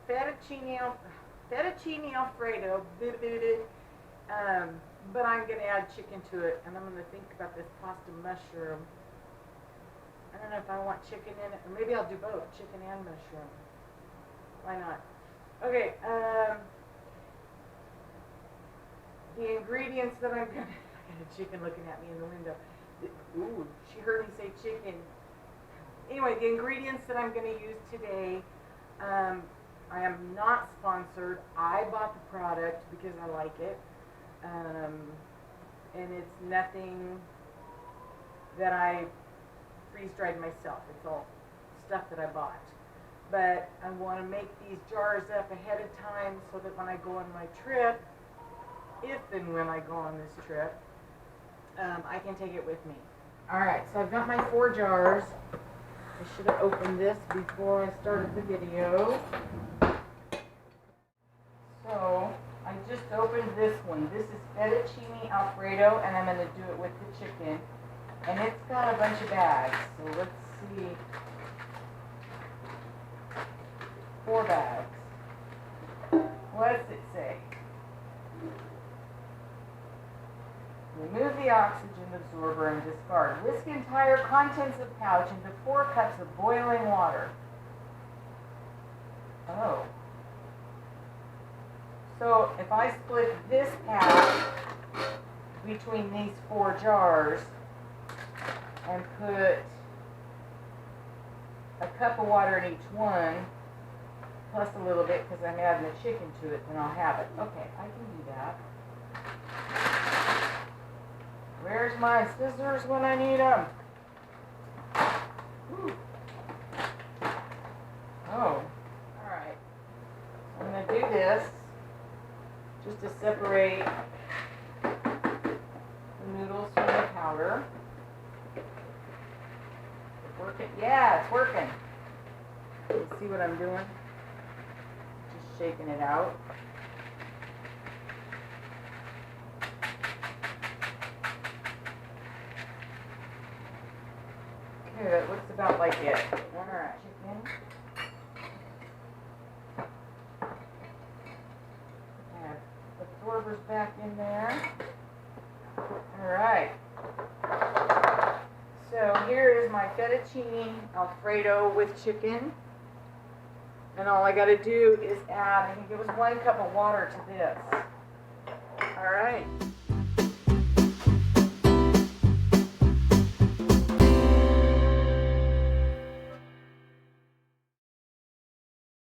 fettuccine Alfredo. But I'm going to add chicken to it, and I'm going to think about this pasta mushroom. I don't know if I want chicken in it, or maybe I'll do both, chicken and mushroom. Why not? Okay, the ingredients that I'm going to... I got a chicken looking at me in the window. Ooh, she heard me say chicken. Anyway, the ingredients that I'm going to use today, I am not sponsored. I bought the product because I like it. And it's nothing that I freeze-dried myself. It's all stuff that I bought. But I want to make these jars up ahead of time so that when I go on my trip, if and when I go on this trip, I can take it with me. Alright, so I've got my 4 jars. I should have opened this before I started the video. So, I just opened this one. This is Fettuccine Alfredo, and I'm going to do it with the chicken. And it's got a bunch of bags. So let's see. 4 bags. What does it say? Remove the oxygen absorber and discard. Whisk entire contents of pouch into 4 cups of boiling water. Oh. So if I split this pack between these 4 jars and put a cup of water in each one, plus a little bit because I'm adding the chicken to it, then I'll have it. Okay, I can do that. Where's my scissors when I need them? Oh, alright. I'm going to do this just to separate the noodles from the powder. Working? Yeah, it's working. You see what I'm doing? Just shaking it out. Okay, that looks about like it. Alright, chicken. Add absorbers back in there. Alright. So here is my fettuccine Alfredo with chicken. And all I got to do is add, I think it was 1 cup of water to this. Alright.